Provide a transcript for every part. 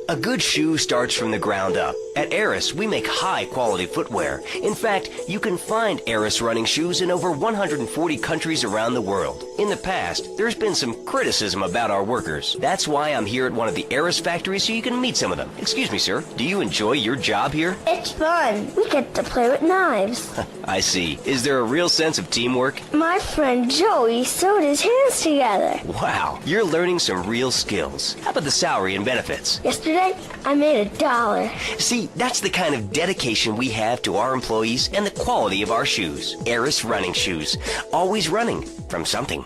A good shoe starts from the ground up. At Eris, we make high-quality footwear. In fact, you can find Eris running shoes in over 140 countries around the world. In the past, there's been some criticism about our workers. That's why I'm here at one of the Eris factories so you can meet some of them. Excuse me, sir. Do you enjoy your job here? It's fun. We get to play with knives. I see. Is there a real sense of teamwork? My friend Joey sewed his hands together. Wow, you're learning some real skills. How about the salary and benefits? Yesterday, I made $1. See, that's the kind of dedication we have to our employees and the quality of our shoes. Eris running shoes. Always running from something.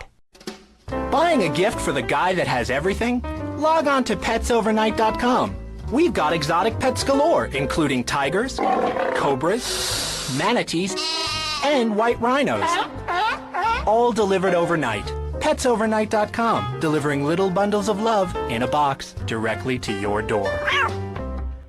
Buying a gift for the guy that has everything? Log on to petsovernight.com. We've got exotic pets galore, including tigers, cobras, manatees, and white rhinos. All delivered overnight. petsovernight.com, delivering little bundles of love in a box directly to your door.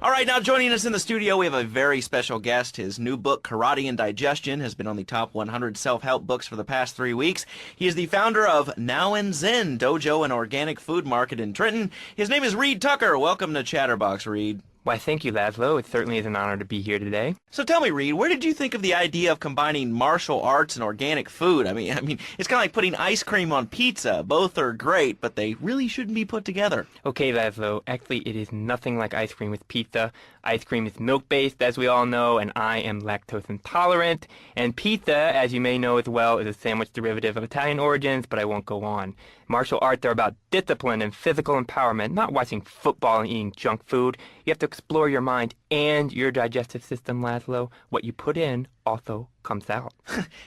All right, now joining us in the studio, we have a very special guest. His new book, Karate and Digestion, has been on the top 100 self-help books for the past 3 weeks. He is the founder of Now and Zen Dojo and Organic Food Market in Trenton. His name is Reed Tucker. Welcome to Chatterbox, Reed. Why, thank you, Laszlo. It certainly is an honor to be here today. So tell me, Reed, where did you think of the idea of combining martial arts and organic food? I mean, it's kind of like putting ice cream on pizza. Both are great, but they really shouldn't be put together. Okay, Laszlo, actually it is nothing like ice cream with pizza. Ice cream is milk-based, as we all know, and I am lactose intolerant. And pizza, as you may know as well, is a sandwich derivative of Italian origins, but I won't go on. Martial arts are about discipline and physical empowerment, not watching football and eating junk food. You have to explore your mind and your digestive system, Laszlo. What you put in also comes out.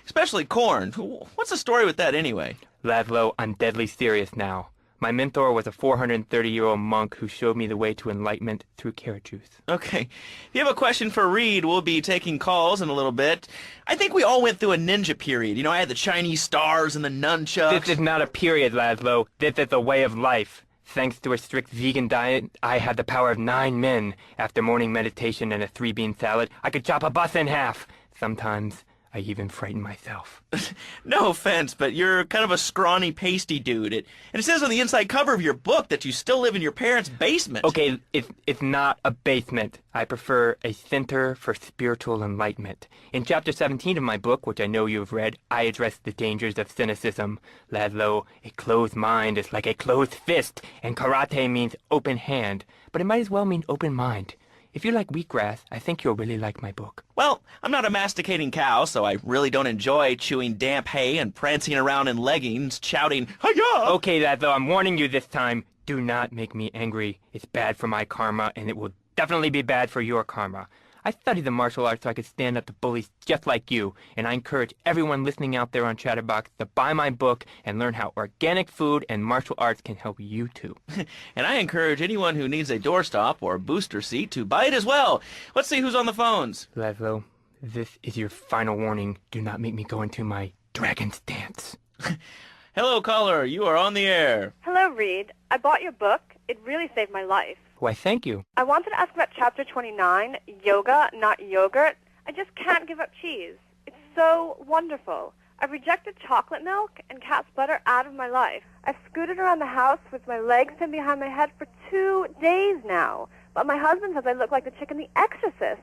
Especially corn. What's the story with that anyway? Laszlo, I'm deadly serious now. My mentor was a 430-year-old monk who showed me the way to enlightenment through carrot juice. Okay. If you have a question for Reed, we'll be taking calls in a little bit. I think we all went through a ninja period. You know, I had the Chinese stars and the nunchucks. This is not a period, Laszlo. This is a way of life. Thanks to a strict vegan diet, I had the power of 9 men. After morning meditation and a 3-bean salad, I could chop a bus in half. Sometimes I even frighten myself. No offense, but you're kind of a scrawny, pasty dude. And it says on the inside cover of your book that you still live in your parents' basement. Okay, it's not a basement. I prefer a center for spiritual enlightenment. In chapter 17 of my book, which I know you've read, I address the dangers of cynicism. Laszlo, a closed mind is like a closed fist, and karate means open hand, but it might as well mean open mind. If you like wheatgrass, I think you'll really like my book. Well, I'm not a masticating cow, so I really don't enjoy chewing damp hay and prancing around in leggings, shouting, "Hi-ya!" Okay, Laszlo, I'm warning you this time. Do not make me angry. It's bad for my karma, and it will definitely be bad for your karma. I studied the martial arts so I could stand up to bullies just like you, and I encourage everyone listening out there on Chatterbox to buy my book and learn how organic food and martial arts can help you too. And I encourage anyone who needs a doorstop or a booster seat to buy it as well. Let's see who's on the phones. Laszlo, this is your final warning. Do not make me go into my dragon's dance. Hello, caller. You are on the air. Hello, Reed. I bought your book. It really saved my life. Why, thank you. I wanted to ask about Chapter 29, Yoga, Not Yogurt. I just can't give up cheese. It's so wonderful. I've rejected chocolate milk and cat's butter out of my life. I've scooted around the house with my legs pinned behind my head for 2 days now. But my husband says I look like the chick in The Exorcist.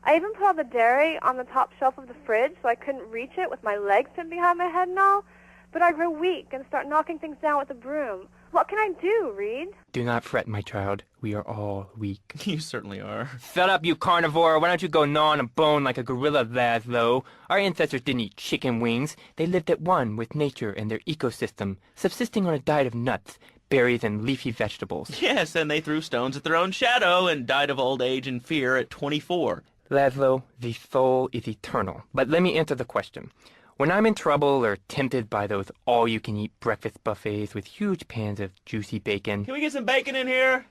I even put all the dairy on the top shelf of the fridge so I couldn't reach it with my legs pinned behind my head and all. But I grow weak and start knocking things down with a broom. What can I do, Reed? Do not fret, my child. We are all weak. You certainly are. Shut up, you carnivore. Why don't you go gnaw on a bone like a gorilla, Laszlo? Our ancestors didn't eat chicken wings. They lived at one with nature and their ecosystem, subsisting on a diet of nuts, berries, and leafy vegetables. Yes, and they threw stones at their own shadow and died of old age and fear at 24. Laszlo, the soul is eternal. But let me answer the question. When I'm in trouble or tempted by those all-you-can-eat breakfast buffets with huge pans of juicy bacon... Can we get some bacon in here?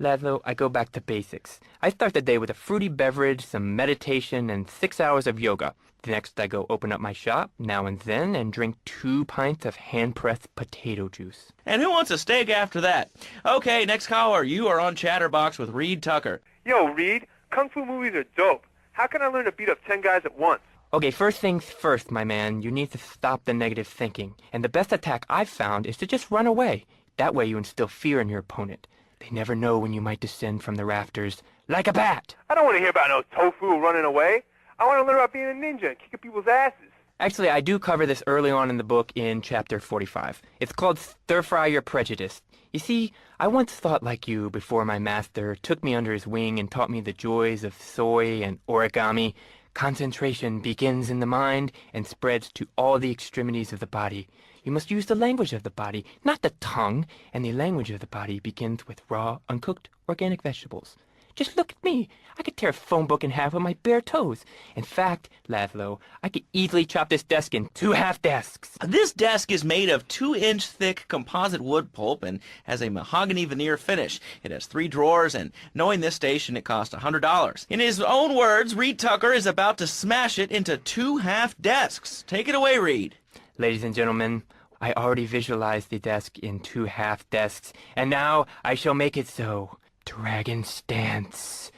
Laszlo, I go back to basics. I start the day with a fruity beverage, some meditation, and 6 hours of yoga. Next, I go open up my shop, Now and Zen, and drink 2 pints of hand-pressed potato juice. And who wants a steak after that? Okay, next caller, you are on Chatterbox with Reed Tucker. Yo, Reed, Kung Fu movies are dope. How can I learn to beat up 10 guys at once? Okay, first things first, my man. You need to stop the negative thinking. And the best attack I've found is to just run away. That way you instill fear in your opponent. They never know when you might descend from the rafters like a bat. I don't want to hear about no tofu running away. I want to learn about being a ninja and kicking people's asses. Actually, I do cover this early on in the book in chapter 45. It's called Stir Fry Your Prejudice. You see, I once thought like you before my master took me under his wing and taught me the joys of soy and origami. Concentration begins in the mind and spreads to all the extremities of the body. You must use the language of the body, not the tongue, and the language of the body begins with raw, uncooked, organic vegetables. Just look at me. I could tear a phone book in half with my bare toes. In fact, Laszlo, I could easily chop this desk in 2 half desks. This desk is made of 2-inch thick composite wood pulp and has a mahogany veneer finish. It has 3 drawers, and knowing this station, it cost $100. In his own words, Reed Tucker is about to smash it into 2 half desks. Take it away, Reed. Ladies and gentlemen, I already visualized the desk in 2 half desks, and now I shall make it so. Dragon stance.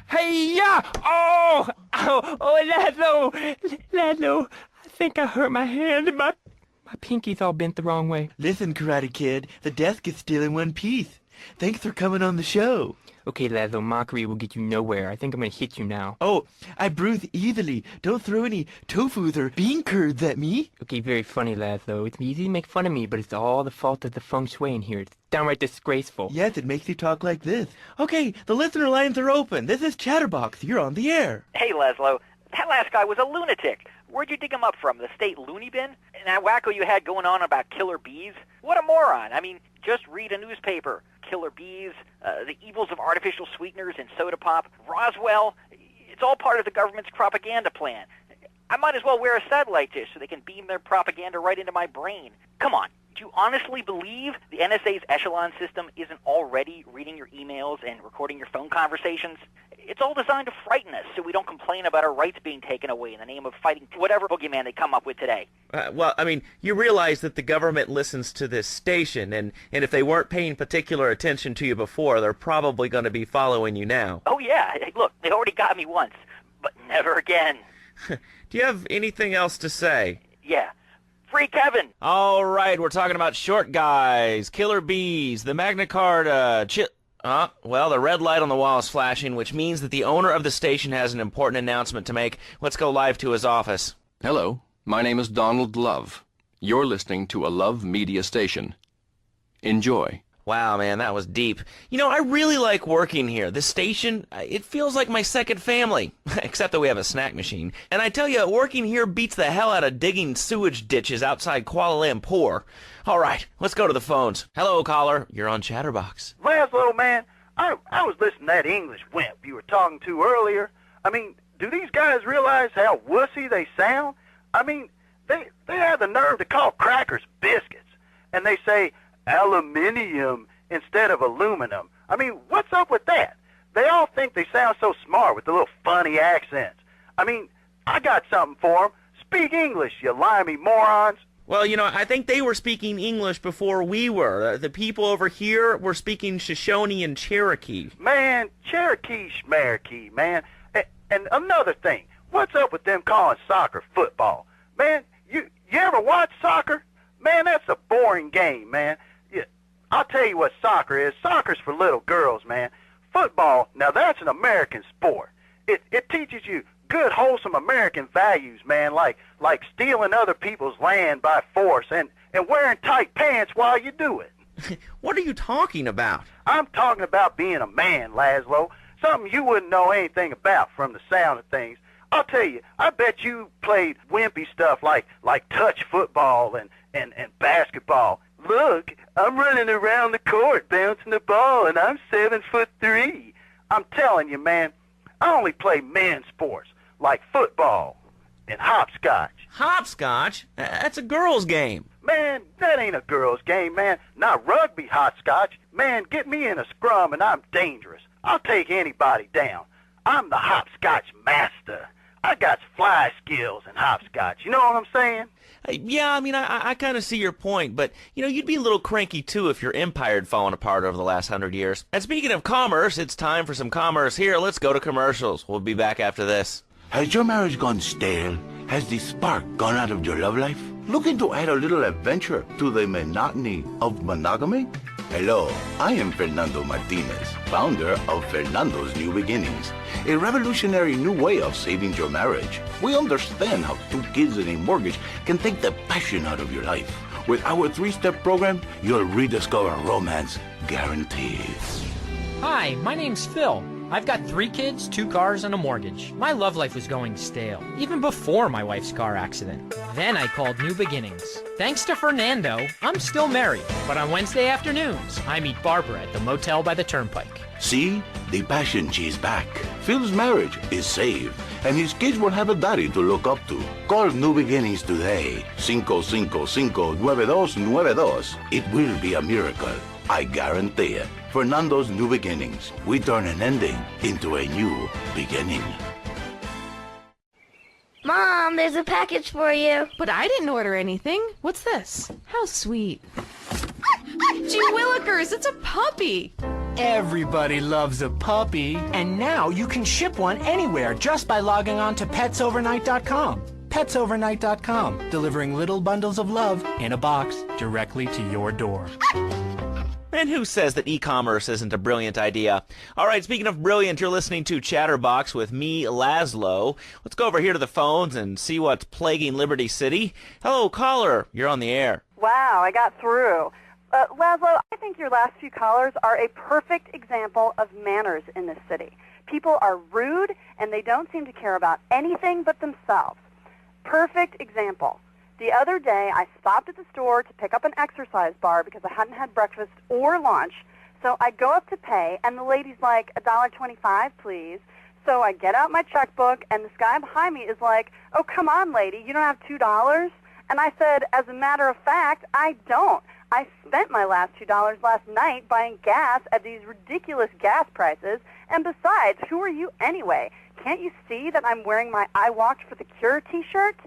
Hey-ya! Oh! Ow! Oh, Laszlo, I think I hurt my hand. My pinky's all bent the wrong way. Listen, Karate Kid, the desk is still in one piece. Thanks for coming on the show. Okay, Laszlo, mockery will get you nowhere. I think I'm gonna hit you now. Oh, I bruise easily. Don't throw any tofus or bean curds at me. Okay, very funny, Laszlo. It's easy to make fun of me, but it's all the fault of the feng shui in here. It's downright disgraceful. Yes, it makes you talk like this. Okay, the listener lines are open. This is Chatterbox. You're on the air. Hey, Laszlo, that last guy was a lunatic. Where'd you dig him up from, the state loony bin? And that wacko you had going on about killer bees? What a moron. I mean, just read a newspaper. Killer bees, the evils of artificial sweeteners in soda pop, Roswell. It's all part of the government's propaganda plan. I might as well wear a satellite dish so they can beam their propaganda right into my brain. Come on. Do you honestly believe the NSA's echelon system isn't already reading your emails and recording your phone conversations? It's all designed to frighten us so we don't complain about our rights being taken away in the name of fighting whatever boogeyman they come up with today. Well, I mean, you realize that the government listens to this station, and if they weren't paying particular attention to you before, they're probably going to be following you now. Oh, yeah. Hey, look, they already got me once, but never again. Do you have anything else to say? Yeah. Free Kevin! All right, we're talking about short guys, killer bees, the Magna Carta, well, the red light on the wall is flashing, which means that the owner of the station has an important announcement to make. Let's go live to his office. Hello, my name is Donald Love. You're listening to a Love Media station. Enjoy. Wow, man, that was deep. You know, I really like working here. This station, it feels like my second family, except that we have a snack machine. And I tell you, working here beats the hell out of digging sewage ditches outside Kuala Lumpur. All right, let's go to the phones. Hello, caller. You're on Chatterbox. Laszlo, man, I was listening to that English wimp you were talking to earlier. I mean, do these guys realize how wussy they sound? I mean, they have the nerve to call crackers biscuits, and they say aluminium instead of aluminum. I mean, what's up with that? They all think they sound so smart with the little funny accents. I mean, I got something for them. Speak English, you limey morons. Well, you know, I think they were speaking English before we were. The people over here were speaking Shoshone and Cherokee. Man, Cherokee schmarokee, man. And another thing, what's up with them calling soccer football? Man, you ever watch soccer? Man, that's a boring game, man. I'll tell you what soccer is. Soccer's for little girls, man. Football, now that's an American sport. It teaches you good, wholesome American values, man, like stealing other people's land by force and wearing tight pants while you do it. What are you talking about? I'm talking about being a man, Laszlo. Something you wouldn't know anything about from the sound of things. I'll tell you, I bet you played wimpy stuff like touch football and basketball. Look, I'm running around the court bouncing the ball, and I'm 7'3". I'm telling you, man, I only play men's sports like football and hopscotch. Hopscotch? That's a girl's game. Man, that ain't a girl's game, man. Not rugby hopscotch. Man, get me in a scrum and I'm dangerous. I'll take anybody down. I'm the hopscotch master. I got fly skills in hopscotch. You know what I'm saying? Yeah, I mean, I kind of see your point, but, you know, you'd be a little cranky, too, if your empire had fallen apart over the last 100 years. And speaking of commerce, it's time for some commerce here. Let's go to commercials. We'll be back after this. Has your marriage gone stale? Has the spark gone out of your love life? Looking to add a little adventure to the monotony of monogamy? Hello, I am Fernando Martinez, founder of Fernando's New Beginnings, a revolutionary new way of saving your marriage. We understand how 2 kids and a mortgage can take the passion out of your life. With our 3-step program, you'll rediscover romance guaranteed. Hi, my name's Phil. I've got 3 kids, 2 cars, and a mortgage. My love life was going stale, even before my wife's car accident. Then I called New Beginnings. Thanks to Fernando, I'm still married, but on Wednesday afternoons, I meet Barbara at the motel by the turnpike. See? The passion is back. Phil's marriage is saved, and his kids will have a daddy to look up to. Call New Beginnings today. 555-9292. It will be a miracle. I guarantee it. Fernando's New Beginnings. We turn an ending into a new beginning. Mom, there's a package for you. But I didn't order anything. What's this? How sweet. Gee willikers, it's a puppy. Everybody loves a puppy. And now you can ship one anywhere just by logging on to petsovernight.com. Petsovernight.com, delivering little bundles of love in a box directly to your door. And who says that e-commerce isn't a brilliant idea? All right, speaking of brilliant, you're listening to Chatterbox with me, Laszlo. Let's go over here to the phones and see what's plaguing Liberty City. Hello, caller. You're on the air. Wow, I got through. Laszlo, I think your last few callers are a perfect example of manners in this city. People are rude, and they don't seem to care about anything but themselves. Perfect example. The other day, I stopped at the store to pick up an exercise bar because I hadn't had breakfast or lunch. So I go up to pay, and the lady's like, $1.25, please. So I get out my checkbook, and this guy behind me is like, oh, come on, lady, you don't have $2? And I said, as a matter of fact, I don't. I spent my last $2 last night buying gas at these ridiculous gas prices. And besides, who are you anyway? Can't you see that I'm wearing my I Walked for the Cure t-shirt?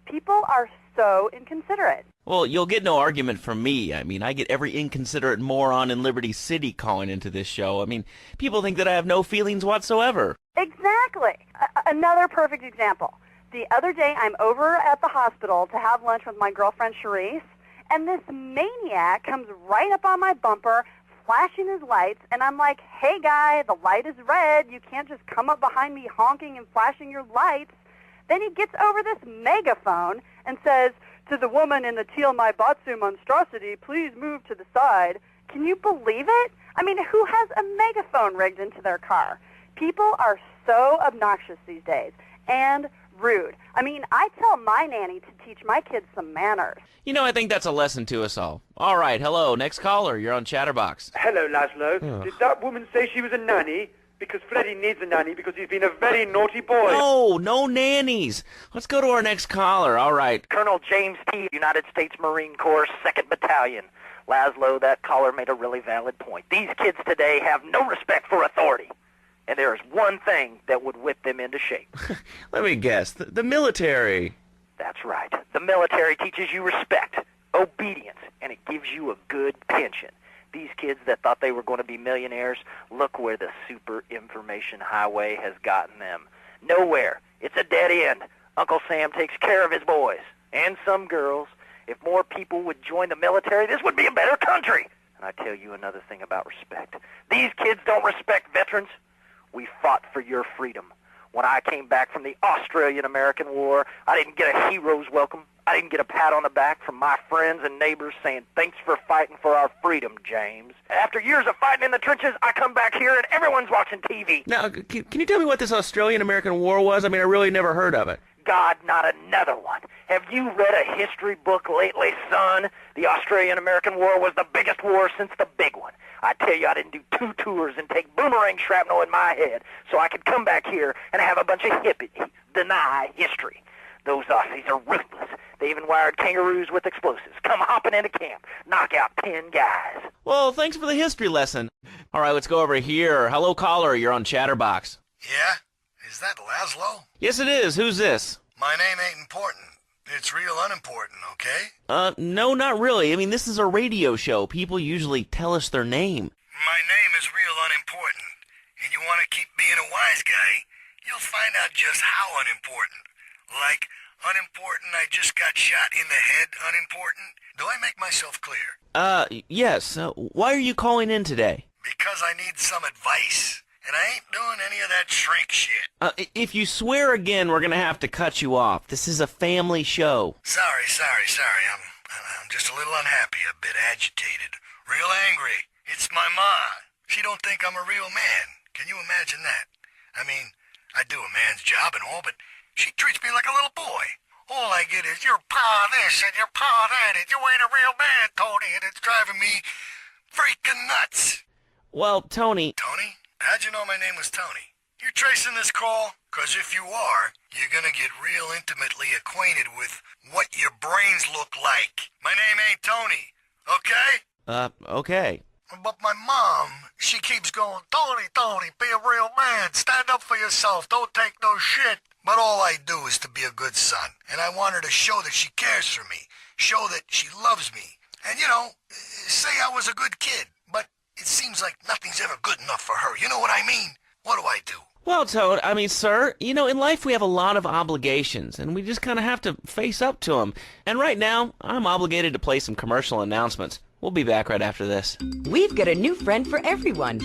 People are so inconsiderate. Well, you'll get no argument from me. I mean, I get every inconsiderate moron in Liberty City calling into this show. I mean, people think that I have no feelings whatsoever. Exactly. Another perfect example. The other day, I'm over at the hospital to have lunch with my girlfriend, Charisse, and this maniac comes right up on my bumper, flashing his lights, and I'm like, hey, guy, the light is red. You can't just come up behind me honking and flashing your lights. Then he gets over this megaphone and says, to the woman in the teal my batsu monstrosity, please move to the side. Can you believe it? I mean, who has a megaphone rigged into their car? People are so obnoxious these days and rude. I mean, I tell my nanny to teach my kids some manners. You know, I think that's a lesson to us all. All right, hello, next caller. You're on Chatterbox. Hello, Laszlo. Did that woman say she was a nanny? Because Freddie needs a nanny because he's been a very naughty boy. No nannies. Let's go to our next caller. All right. Colonel James T., United States Marine Corps, 2nd Battalion. Laszlo, that caller made a really valid point. These kids today have no respect for authority. And there is one thing that would whip them into shape. Let me guess. The military. That's right. The military teaches you respect, obedience, and it gives you a good pension. These kids that thought they were going to be millionaires, look where the super information highway has gotten them. Nowhere. It's a dead end. Uncle Sam takes care of his boys. And some girls. If more people would join the military, this would be a better country. And I tell you another thing about respect. These kids don't respect veterans. We fought for your freedom. When I came back from the Australian-American War, I didn't get a hero's welcome. I didn't get a pat on the back from my friends and neighbors saying, thanks for fighting for our freedom, James. After years of fighting in the trenches, I come back here and everyone's watching TV. Now, can you tell me what this Australian-American War was? I mean, I really never heard of it. God, not another one. Have you read a history book lately, son? The Australian-American War was the biggest war since the big one. I tell you, I didn't do 2 tours and take boomerang shrapnel in my head so I could come back here and have a bunch of hippies deny history. Those Aussies are ruthless. They even wired kangaroos with explosives. Come hopping into camp, knock out 10 guys. Well, thanks for the history lesson. All right, let's go over here. Hello, caller. You're on Chatterbox. Yeah? Is that Laszlo? Yes, it is. Who's this? My name ain't important. It's real unimportant, okay? No, not really. I mean, this is a radio show. People usually tell us their name. My name is real unimportant. And you want to keep being a wise guy, you'll find out just how unimportant. Like, Unimportant, I just got shot in the head, unimportant? Do I make myself clear? Yes. Why are you calling in today? Because I need some advice, and I ain't doing any of that shrink shit. If you swear again, we're gonna have to cut you off. This is a family show. Sorry. I'm just a little unhappy, a bit agitated, real angry. It's my ma. She don't think I'm a real man. Can you imagine that? I mean, I do a man's job and all, but she treats me like a little boy. All I get is, your pa this and your pa that, and you ain't a real man, Tony, and it's driving me freaking nuts. Well, Tony... Tony? How'd you know my name was Tony? You tracing this call? 'Cause if you are, you're gonna get real intimately acquainted with what your brains look like. My name ain't Tony, okay? Okay. But my mom, she keeps going, Tony, be a real man. Stand up for yourself. Don't take no shit. But all I do is to be a good son. And I want her to show that she cares for me. Show that she loves me. And, say I was a good kid. But it seems like nothing's ever good enough for her. You know what I mean? What do I do? Well, Toad, sir, in life we have a lot of obligations, and we just kind of have to face up to them. And right now, I'm obligated to play some commercial announcements. We'll be back right after this. We've got a new friend for everyone.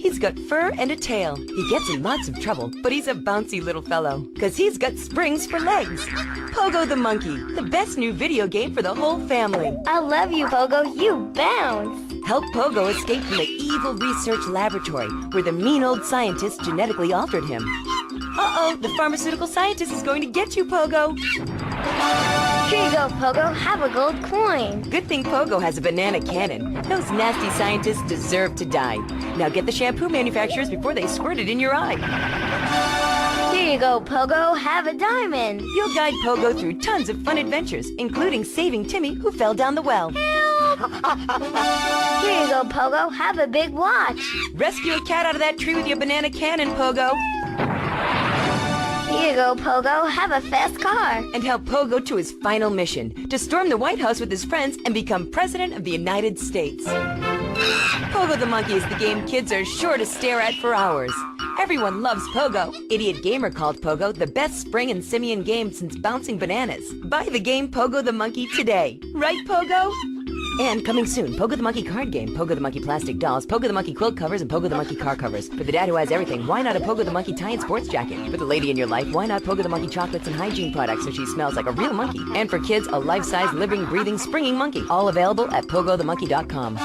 He's got fur and a tail. He gets in lots of trouble, but he's a bouncy little fellow, 'cause he's got springs for legs. Pogo the Monkey, the best new video game for the whole family. I love you, Pogo. You bounce. Help Pogo escape from the evil research laboratory where the mean old scientist genetically altered him. Uh-oh, the pharmaceutical scientist is going to get you, Pogo. Here you go, Pogo. Have a gold coin. Good thing Pogo has a banana cannon. Those nasty scientists deserve to die. Now get the shampoo manufacturers before they squirt it in your eye. Here you go, Pogo. Have a diamond. You'll guide Pogo through tons of fun adventures, including saving Timmy, who fell down the well. Help! Here you go, Pogo. Have a big watch. Rescue a cat out of that tree with your banana cannon, Pogo. Here you go, Pogo. Have a fast car. And help Pogo to his final mission, to storm the White House with his friends and become President of the United States. Pogo the Monkey is the game kids are sure to stare at for hours. Everyone loves Pogo. Idiot Gamer called Pogo the best spring and simian game since bouncing bananas. Buy the game Pogo the Monkey today. Right, Pogo? And coming soon, Pogo the Monkey card game, Pogo the Monkey plastic dolls, Pogo the Monkey quilt covers, and Pogo the Monkey car covers. For the dad who has everything, why not a Pogo the Monkey tie-in sports jacket? For the lady in your life, why not Pogo the Monkey chocolates and hygiene products so she smells like a real monkey? And for kids, a life-size, living, breathing, springing monkey. All available at pogothemonkey.com.